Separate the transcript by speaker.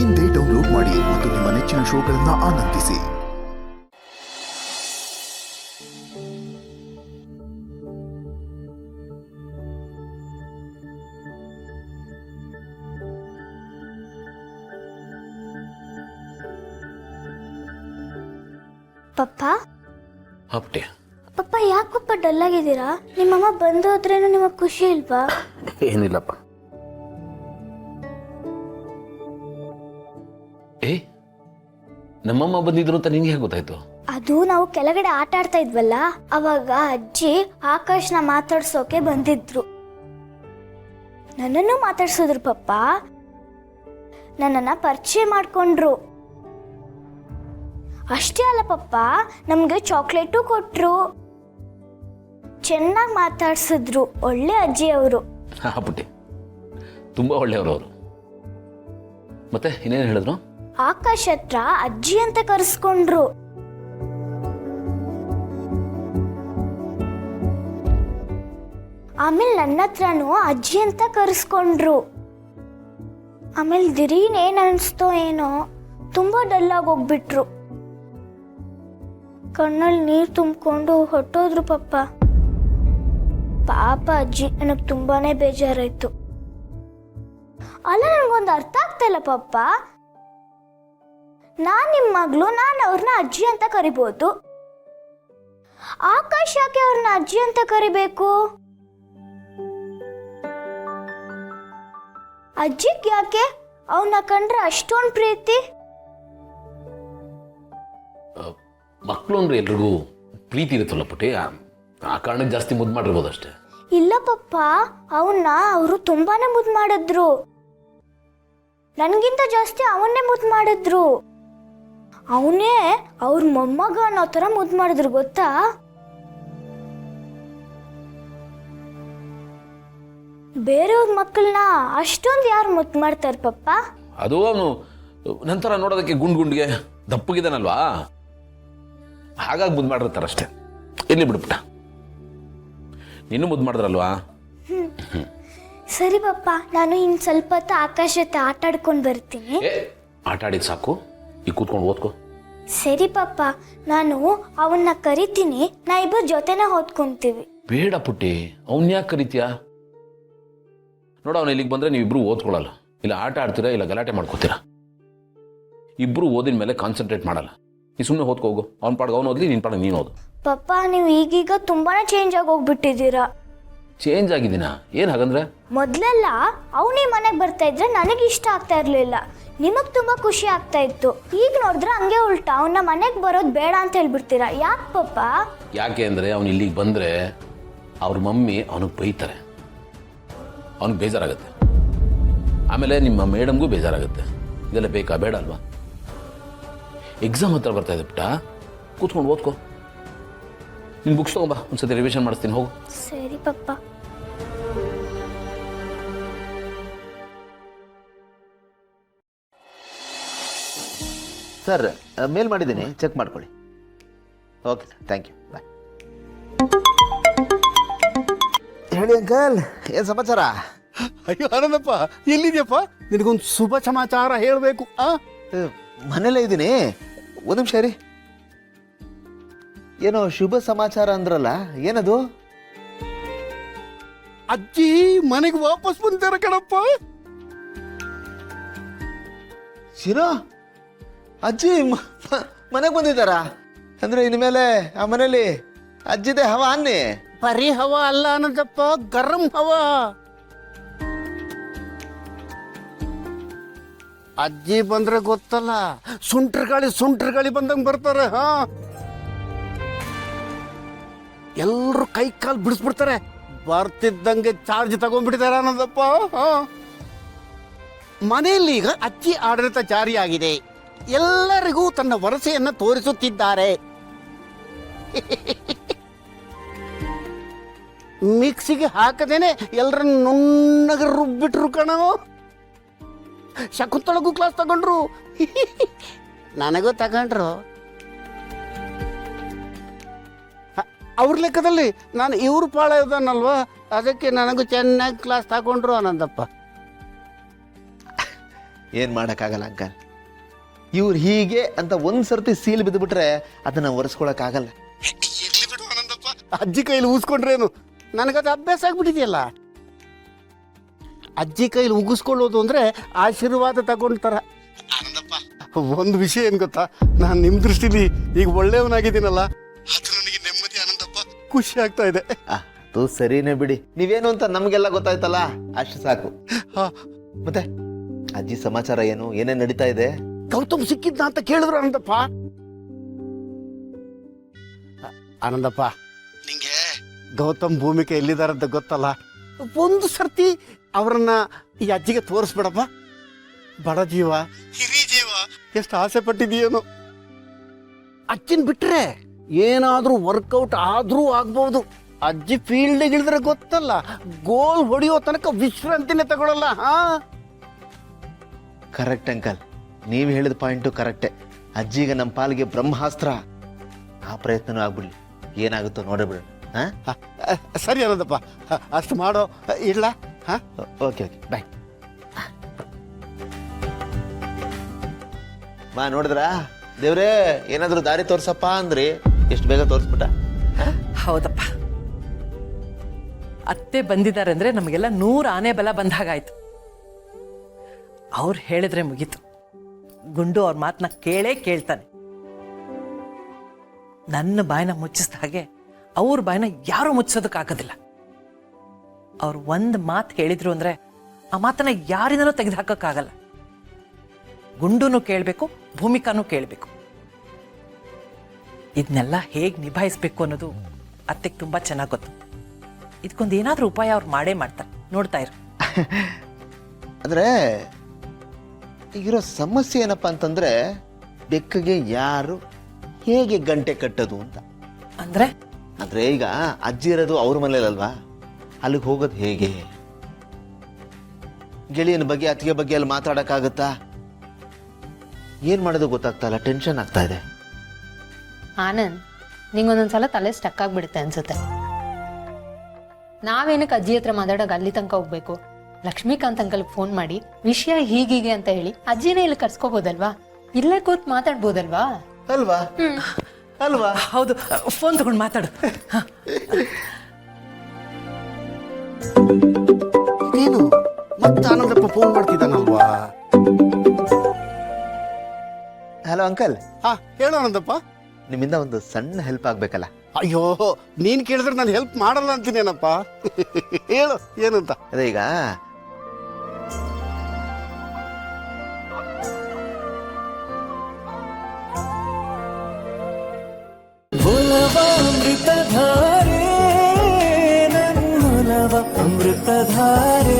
Speaker 1: ಇಂದೇ ಡೌನ್ಲೋಡ್ ಮಾಡಿ ಮತ್ತು ನಿಮ್ಮ ನೆಚ್ಚಿನ ಶೋಗಳನ್ನು ಆನಂದಿಸಿ.
Speaker 2: ಪಪ್ಪ
Speaker 3: ಹಪ್ಟೆ
Speaker 2: ಪಪ್ಪ ಯಾಕೆ ಪಪ್ಪ ಡಲ್ ಆಗಿದ್ದೀರಾ? ನಿಮ್ಮಮ್ಮ ಬಂದೋದ್ರೇನು ನಿಮಗೆ ಖುಷಿ ಇಲ್ವಾ?
Speaker 3: ಏನಿಲ್ಲಪ್ಪ. ನಮ್ಮಮ್ಮ ಬಂದಿದ್ರು ಅಂತ ನಿಂಗೆ ಹೇಗೆ ಗೊತ್ತಾಯ್ತು?
Speaker 2: ಅದು ನಾವು ಕೆಳಗಡೆ ಆಟ ಆಡ್ತಾ ಇದ್ವಲ್ಲ, ಅವಾಗ ಅಜ್ಜಿ ಆಕಾಶ್ನ ಮಾತಾಡ್ಸೋಕೆ ಬಂದಿದ್ರು. ನನ್ನನ್ನು ಮಾತಾಡ್ಸಿದ್ರು ಪಪ್ಪ. ನನ್ನನ್ನ ಪರಿಚಯ ಮಾಡ್ಕೊಂಡ್ರು. ಅಷ್ಟೇ ಅಲ್ಲ ಪಪ್ಪ, ನಮ್ಗೆ ಚಾಕ್ಲೇಟು ಕೊಟ್ರು. ಚೆನ್ನಾಗಿ ಮಾತಾಡ್ಸಿದ್ರು. ಒಳ್ಳೆ ಅಜ್ಜಿ ಅವರು.
Speaker 3: ಪುಟ್ಟಿ ತುಂಬಾ ಒಳ್ಳೆಯವರು ಅವರು. ಮತ್ತೆ ಇನ್ನೇನು ಹೇಳಿದ್ರು?
Speaker 2: ಆಕಾಶ್ ಹತ್ರ ಅಜ್ಜಿ ಅಂತ ಕರೆಸ್ಕೊಂಡ್ರು. ಆಮೇಲೆ ನನ್ನ ಹತ್ರನೂ ಅಜ್ಜಿ ಅಂತ ಕರೆಸ್ಕೊಂಡ್ರು. ಆಮೇಲೆ ದಿಢೀರ್ ಏನ್ ಅನ್ಸ್ತೋ ಏನೋ ತುಂಬಾ ಡಲ್ ಆಗಿ ಹೋಗ್ಬಿಟ್ರು. ಕಣ್ಣಲ್ಲಿ ನೀರು ತುಂಬಿಕೊಂಡು ಹೊಟ್ಟೋದ್ರು ಪಪ್ಪ. ಪಾಪ ಅಜ್ಜಿ, ನನಗೆ ತುಂಬಾನೇ ಬೇಜಾರಾಯ್ತು. ಅಲ್ಲ, ನನಗೊಂದು ಅರ್ಥ ಆಗ್ತಾ ಇಲ್ಲ ಪಪ್ಪ. ನಾನ್ ನಿಮ್ಮ ಮಗಳು, ನಾನು ಅವ್ರನ್ನ ಅಜ್ಜಿ ಅಂತ ಕರಿಬಹುದು. ಆಕಾಶ್ ಯಾಕೆ ಅವ್ರನ್ನ ಅಜ್ಜಿ ಅಂತ ಕರಿಬೇಕು? ಅಜ್ಜಿಗ್ ಯಾಕೆ ಅವನ್ನ ಕಂಡ್ರೆ ಅಷ್ಟೊಂದು ಪ್ರೀತಿ?
Speaker 3: ಮಕ್ಕಳು ಅಂದ್ರೆ ಎಲ್ರಿಗೂ ಪ್ರೀತಿ ಇರುತ್ತಲ್ಲ ಪುಟ್ಟಿ, ಆ ಕಾರಣಕ್ಕೆ ಜಾಸ್ತಿ ಮುದ್ದು ಮಾಡಿರ್ಬೋದು ಅಷ್ಟೇ.
Speaker 2: ಇಲ್ಲ ಪಪ್ಪ, ಅವನ್ನ ಅವರು ತುಂಬಾನೇ ಮುದ್ದು ಮಾಡಿದ್ರು. ನನ್ಗಿಂತ ಜಾಸ್ತಿ ಅವನ್ನೇ ಮುದ್ದು ಮಾಡಿದ್ರು. ಅವನೇ ಅವ್ರ ಮೊಮ್ಮಗ ಅನ್ನೋ ತರ ಮುದ್ದು ಮಾಡಿದ್ರು, ಗೊತ್ತಾ? ಬೇರೆಯವ್ರ ಮಕ್ಕಳನ್ನ ಅಷ್ಟೊಂದು ಯಾರು ಮುದ್ದು ಮಾಡ್ತಾರೆ ಪಪ್ಪ?
Speaker 3: ಅದು ಅವನು ನಂತರ ನೋಡೋದಕ್ಕೆ ಗುಂಡ್ಗೆ ದಪ್ಪಗಿದಾನಲ್ವಾ, ಹಾಗಾಗಿ ಮುದ್ದು ಮಾಡಿರ್ತಾರಷ್ಟೇ. ಎಲ್ಲಿ ಬಿಡ್ಬಿಟ್ಟ, ನೀನು ಮುದ್ದು ಮಾಡಿದ್ರಲ್ವಾ?
Speaker 2: ಸರಿ ಪಪ್ಪ, ನಾನು ಇನ್ ಸ್ವಲ್ಪ ಹೊತ್ತು ಆಕಾಶ ಜೊತೆ ಆಟ ಆಡ್ಕೊಂಡು ಬರ್ತೀನಿ.
Speaker 3: ಆಟ ಆಡಿದ್ ಸಾಕು, ಈಗ ಕೂತ್ಕೊಂಡು ಓದ್ಕೋ.
Speaker 2: ಸರಿ ಪಪ್ಪ, ನಾನು ಅವನ್ನ ಕರಿತೀನಿ. ನಾ ಇಬ್ಬರು ಜೊತೆನೆ ಓದ್ಕೊಂತೀವಿ.
Speaker 3: ಬೇಡ ಪುಟ್ಟಿ, ಅವನ್ ಯಾಕೆ ಕರಿತೀಯಾ? ನೋಡ, ಅವನು ಇಲ್ಲಿಗೆ ಬಂದ್ರೆ ನೀವಿಬ್ರು ಓದ್ಕೊಳ್ಳಲ್ಲ, ಇಲ್ಲ ಆಟ ಆಡ್ತೀರಾ, ಇಲ್ಲ ಗಲಾಟೆ ಮಾಡ್ಕೋತೀರಾ. ಇಬ್ರು ಓದಿನ ಮೇಲೆ ಕಾನ್ಸಂಟ್ರೇಟ್ ಮಾಡಲ್ಲ. ನೀ ಸುಮ್ಮನೆ ಓದ್ಕೋಗು. ಅವ್ನ ಪಾಡ್ಗೆ ಅವ್ನು ಓದ್ಲಿ, ನಿನ್ ಪಾಡ್ಗೆ ನೀನು ಓದು.
Speaker 2: ಪಪ್ಪ, ನೀವು ಈಗೀಗ ತುಂಬಾನೇ ಚೇಂಜ್ ಆಗಿ ಹೋಗ್ಬಿಟ್ಟಿದ್ದೀರಾ.
Speaker 3: ಚೇಂಜ್ ಆಗಿದ್ದೀನ? ಏನ್ ಹಾಗಂದ್ರೆ?
Speaker 2: ಮೊದ್ಲೆಲ್ಲ ಅವನೇ ಮನೆಗೆ ಬರ್ತಾ ಇದ್ರೆ ನನಗೆ ಇಷ್ಟ ಆಗ್ತಾ ಇರ್ಲಿಲ್ಲ, ನಿಮಗ್ ತುಂಬಾ ಖುಷಿ ಆಗ್ತಾ ಇತ್ತು. ಈಗ ನೋಡಿದ್ರೆ ಹಂಗೆ ಉಲ್ಟಾ, ಅವನ ಮನೆಗೆ ಬರೋದು ಬೇಡ ಅಂತ ಹೇಳ್ಬಿಡ್ತೀರಾ. ಯಾಕೆ ಪಪ್ಪ?
Speaker 3: ಯಾಕೆ ಅಂದ್ರೆ ಅವ್ನು ಇಲ್ಲಿಗೆ ಬಂದ್ರೆ ಅವ್ರ ಮಮ್ಮಿ ಅವನಿಗೆ ಬೈತಾರೆ, ಅವನಿಗೆ ಬೇಜಾರಾಗುತ್ತೆ. ಆಮೇಲೆ ನಿಮ್ಮ ಮೇಡಮ್ಗೂ ಬೇಜಾರಾಗುತ್ತೆ. ಇದೆಲ್ಲ ಬೇಕಾ? ಬೇಡ ಅಲ್ವಾ? ಎಕ್ಸಾಮ್ ಹತ್ರ ಬರ್ತಾ ಇದೆ ಪುಟ್ಟ, ಕೂತ್ಕೊಂಡು ಓದ್ಕೋ. ನಿನ್ನ ಬುಕ್ಸ್ ತಗೊಂಬಾ, ಒಂದ್ಸತಿ ರಿವಿಷನ್ ಮಾಡಿಸ್ತೀನಿ, ಹೋಗು.
Speaker 2: ಸರಿ ಪಪ್ಪ.
Speaker 4: ಸರ್, ಮೇಲ್ ಮಾಡಿದ್ದೀನಿ, ಚೆಕ್ ಮಾಡ್ಕೊಳ್ಳಿ. ಓಕೆ ಸರ್, ಥ್ಯಾಂಕ್ ಯು, ಬಾಯ್. ಹೇಳಿ ಅಂಕಲ್, ಏನು ಸಮಾಚಾರ?
Speaker 5: ಅಯ್ಯೋ ಆನಂದಪ್ಪ, ಎಲ್ಲಿದ್ಯಪ್ಪ? ನಿನಗೊಂದು ಶುಭ ಸಮಾಚಾರ ಹೇಳಬೇಕು.
Speaker 4: ಮನೇಲೇ ಇದ್ದೀನಿ, ಒಂದು ನಿಮಿಷ ರೀ. ಏನೋ ಶುಭ ಸಮಾಚಾರ ಅಂದ್ರಲ್ಲ, ಏನದು?
Speaker 5: ಅಜ್ಜಿ ಮನೆಗೆ ವಾಪಸ್ ಬಂದಾರ ಕಣಪ್ಪ.
Speaker 4: ಶಿರೋ, ಅಜ್ಜಿ ಮನೆಗೆ ಬಂದಿದ್ದಾರಾ? ಅಂದ್ರೆ ಇನ್ಮೇಲೆ ಆ ಮನೇಲಿ ಅಜ್ಜಿದೆ ಹವಾ ಅನ್ನಿ.
Speaker 5: ಬರೀ ಹವಾ ಅಲ್ಲ ಆನಂದಪ್ಪ, ಗರಂ ಹವಾ. ಅಜ್ಜಿ ಬಂದ್ರೆ ಗೊತ್ತಲ್ಲ, ಸುಂಟ್ರ ಗಾಳಿ ಬಂದಂಗೆ ಬರ್ತಾರೆ. ಹಾ, ಎಲ್ರು ಕೈ ಕಾಲು ಬಿಡಿಸ್ಬಿಡ್ತಾರೆ. ಬರ್ತಿದ್ದಂಗೆ ಚಾರ್ಜ್ ತಗೊಂಡ್ಬಿಟ್ಟಿದ್ದಾರೆ ಆನಂದಪ್ಪ. ಮನೆಯಲ್ಲಿ ಈಗ ಅಜ್ಜಿ ಆಡಳಿತ ಜಾರಿಯಾಗಿದೆ. ಎಲ್ಲರಿಗೂ ತನ್ನ ವರಸೆಯನ್ನ ತೋರಿಸುತ್ತಿದ್ದಾರೆ. ಮಿಕ್ಸಿಗೆ ಹಾಕದೇನೆ ಎಲ್ಲರನ್ನ ನುಣ್ಣಗೆ ರುಬ್ಬಿಟ್ರು ಕಣೋ. ಶಕುಂತಳಗೂ ಕ್ಲಾಸ್ ತಗೊಂಡ್ರು, ನನಗೂ ತಗೊಂಡ್ರು. ಅವ್ರ ಲೆಕ್ಕದಲ್ಲಿ ನಾನು ಇವ್ರ ಪಾಳ ಇದ್ದಾನಲ್ವಾ, ಅದಕ್ಕೆ ನನಗೂ ಚೆನ್ನಾಗಿ ಕ್ಲಾಸ್ ತಗೊಂಡ್ರು ಆನಂದಪ್ಪ.
Speaker 4: ಏನು ಮಾಡೋಕ್ಕಾಗಲ್ಲ ಅಂಕಲ್. ಇವ್ರು ಹೀಗೆ ಅಂತ ಒಂದು ಸರ್ತಿ ಸೀಲ್ ಬಿದ್ದುಬಿಟ್ರೆ ಅದನ್ನು ಒರೆಸ್ಕೊಳಕ್ಕಾಗಲ್ಲ.
Speaker 5: ಇರ್ಲಿ ಬಿಡು ಆನಂದಪ್ಪ, ಅಜ್ಜಿ ಕೈಲಿ ಊಸ್ಕೊಂಡ್ರೇನು, ನನಗದು ಅಭ್ಯಾಸ ಆಗ್ಬಿಟ್ಟಿದೆಯಲ್ಲ. ಅಜ್ಜಿ ಕೈಲಿ ಉಗಿಸ್ಕೊಳ್ಳೋದು ಅಂದರೆ ಆಶೀರ್ವಾದ ತಗೊಂಡ್ತಾರ. ಆನಂದಪ್ಪ, ಒಂದು ವಿಷಯ ಏನು ಗೊತ್ತಾ, ನಾನು ನಿಮ್ಮ ದೃಷ್ಟಿಲಿ ಈಗ ಒಳ್ಳೆಯವನಾಗಿದ್ದೀನಲ್ಲ, ಅದು ನನಗೆ ನೆಮ್ಮದಿ ಆನಂದಪ್ಪ, ಖುಷಿ ಆಗ್ತಾ ಇದೆ.
Speaker 4: ಅದು ಸರಿನೇ ಬಿಡಿ, ನೀವೇನು ಅಂತ ನಮಗೆಲ್ಲ ಗೊತ್ತಾಯ್ತಲ್ಲ, ಅಷ್ಟು ಸಾಕು. ಮತ್ತೆ ಅಜ್ಜಿ ಸಮಾಚಾರ ಏನು, ಏನೇನು ನಡೀತಾ ಇದೆ?
Speaker 5: ಗೌತಮ್ ಸಿಕ್ಕಿದ್ನ ಅಂತ ಕೇಳಿದ್ರು ಆನಂದಪ್ಪ. ಆನಂದಪ್ಪ, ನಿಂಗೆ ಗೌತಮ್ ಭೂಮಿಕೆ ಎಲ್ಲಿದಾರಂತ ಗೊತ್ತಲ್ಲ, ಒಂದು ಸರ್ತಿ ಅವರನ್ನ ಈ ಅಜ್ಜಿಗೆ ತೋರಿಸ್ಬೇಡಪ್ಪ. ಬಡ ಜೀವ, ಹಿರಿ ಜೀವ, ಎಷ್ಟು ಆಸೆ ಪಟ್ಟಿದೀಯೇನು. ಅಜ್ಜಿನ ಬಿಟ್ರೆ ಏನಾದ್ರೂ ವರ್ಕೌಟ್ ಆದ್ರೂ ಆಗ್ಬಹುದು. ಅಜ್ಜಿ ಫೀಲ್ಡಿಗೆ ಇಳಿದ್ರೆ ಗೊತ್ತಲ್ಲ, ಗೋಲ್ ಹೊಡೆಯೋ ತನಕ ವಿಶ್ರಾಂತಿನೇ ತಗೊಳ್ಳಲ್ಲ.
Speaker 4: ಕರೆಕ್ಟ್ ಅಂಕಲ್, ನೀವು ಹೇಳಿದ ಪಾಯಿಂಟು ಕರೆಕ್ಟೇ. ಅಜ್ಜಿಗೆ ನಮ್ಮ ಪಾಲಿಗೆ ಬ್ರಹ್ಮಾಸ್ತ್ರ. ಆ ಪ್ರಯತ್ನನೂ ಆಗ್ಬಿಡ್ಲಿ, ಏನಾಗುತ್ತೋ ನೋಡಬಿಡೋಣ.
Speaker 5: ಸರಿ ಆನಂದಪ್ಪ, ಅಷ್ಟು ಮಾಡೋ. ಇಡ್ಲ?
Speaker 4: ಓಕೆ ಓಕೆ, ಬಾಯ್. ಮಾ ನೋಡಿದ್ರಾ ದೇವ್ರೇ, ಏನಾದರೂ ದಾರಿ ತೋರ್ಸಪ್ಪ ಅಂದ್ರಿ, ಎಷ್ಟು ಬೇಗ ತೋರಿಸ್ಬಿಟ್ಟ.
Speaker 6: ಹೌದಪ್ಪ, ಅತ್ತೆ ಬಂದಿದ್ದಾರೆ ಅಂದ್ರೆ ನಮಗೆಲ್ಲ 100 ಆನೆ ಬಲ ಬಂದ ಹಾಗಾಯ್ತು. ಅವ್ರು ಹೇಳಿದ್ರೆ ಮುಗೀತು, ಗುಂಡು ಅವ್ರ ಮಾತನ್ನ ಕೇಳ್ತಾನೆ. ನನ್ನ ಬಾಯಿನ ಮುಚ್ಚಿಸಿದ ಹಾಗೆ ಅವ್ರ ಬಾಯಿನ ಯಾರು ಮುಚ್ಚೋದಕ್ಕಾಗೋದಿಲ್ಲ. ಅವ್ರು ಒಂದು ಮಾತು ಹೇಳಿದ್ರು ಅಂದ್ರೆ ಆ ಮಾತನ್ನ ಯಾರಿಂದನೂ ತೆಗೆದು ಹಾಕೋಕ್ಕಾಗಲ್ಲ. ಗುಂಡುನು ಕೇಳಬೇಕು, ಭೂಮಿಕಾನೂ ಕೇಳಬೇಕು. ಇದನ್ನೆಲ್ಲ ಹೇಗೆ ನಿಭಾಯಿಸ್ಬೇಕು ಅನ್ನೋದು ಅತ್ತೆಗೆ ತುಂಬಾ ಚೆನ್ನಾಗಿ ಗೊತ್ತು. ಇದಕ್ಕೊಂದು ಏನಾದ್ರೂ ಉಪಾಯ ಅವ್ರು ಮಾಡೇ ಮಾಡ್ತಾರೆ, ನೋಡ್ತಾ ಇರು.
Speaker 4: ಅಂದ್ರೆ ಈಗಿರೋ ಸಮಸ್ಯೆ ಏನಪ್ಪಾ ಅಂತಂದ್ರೆ, ಬೆಕ್ಕಗೆ ಯಾರು ಹೇಗೆ ಗಂಟೆ ಕಟ್ಟೋದು ಅಂತ. ಅಂದ್ರೆ ಈಗ ಅಜ್ಜಿ ಇರೋದು ಅವ್ರ ಮನೇಲಲ್ವಾ, ಅಲ್ಲಿಗೆ ಹೋಗೋದು ಹೇಗೆ? ಗೆಳೆಯನ ಬಗ್ಗೆ ಅತ್ತಿಗೆ ಬಗ್ಗೆ ಅಲ್ಲಿ ಮಾತಾಡಕ್ಕಾಗತ್ತಾ? ಏನ್ ಮಾಡೋದು ಗೊತ್ತಾಗ್ತಾ ಇಲ್ಲ, ಟೆನ್ಷನ್ ಆಗ್ತಾ ಇದೆ.
Speaker 7: ಆನಂದ್, ನಿಂಗೊಂದೊಂದ್ಸಲ ತಲೆ ಸ್ಟಕ್ ಆಗ್ಬಿಡುತ್ತೆ ಅನ್ಸುತ್ತೆ. ನಾವೇನಕ್ಕೆ ಅಜ್ಜಿ ಹತ್ರ ಮಾತಾಡೋಕೆ ಅಲ್ಲಿ ತನಕ ಹೋಗ್ಬೇಕು? ಲಕ್ಷ್ಮೀಕಾಂತ್ ಅಂಕಲ್ ಫೋನ್ ಮಾಡಿ ವಿಷಯ ಹೀಗೀಗೆ ಅಂತ ಹೇಳಿ ಅಜ್ಜಿನೇ ಇಲ್ಲಿ ಕರ್ಸ್ಕೋಬೋದಲ್ವಾ? ಇಲ್ಲೇ ಕೂತ್ ಮಾತಾಡ್ಬೋದಲ್ವಾ?
Speaker 4: ಅಲ್ವಾ ಅಲ್ವಾ?
Speaker 6: ಹೌದು, ಫೋನ್ ತಗೊಂಡು ಮಾತಾಡು.
Speaker 5: ಏನು ಮತ್ತೆ ಆನಂದಪ್ಪ ಫೋನ್ ಮಾಡ್ತಿದ್ದಾನಲ್ವಾ?
Speaker 4: Hello uncle.
Speaker 5: ಹೇಳು ಆನಂದಪ್ಪ.
Speaker 4: ನಿಮ್ಮಿಂದ ಒಂದು ಸಣ್ಣ ಹೆಲ್ಪ್ ಆಗ್ಬೇಕಲ್ಲ.
Speaker 5: ಅಯ್ಯೋ, ನೀನ್ ಕೇಳಿದ್ರೆ ನಾನು ಹೆಲ್ಪ್ ಮಾಡಲ್ಲ ಅಂತೀನೇನಪ್ಪ. ಹೇಳು ಏನಂತ.
Speaker 4: ಅದೇ ಈಗ
Speaker 8: ಅಮೃತಧಾರೆ, ನನ್ನ ಅಮೃತಧಾರೆ.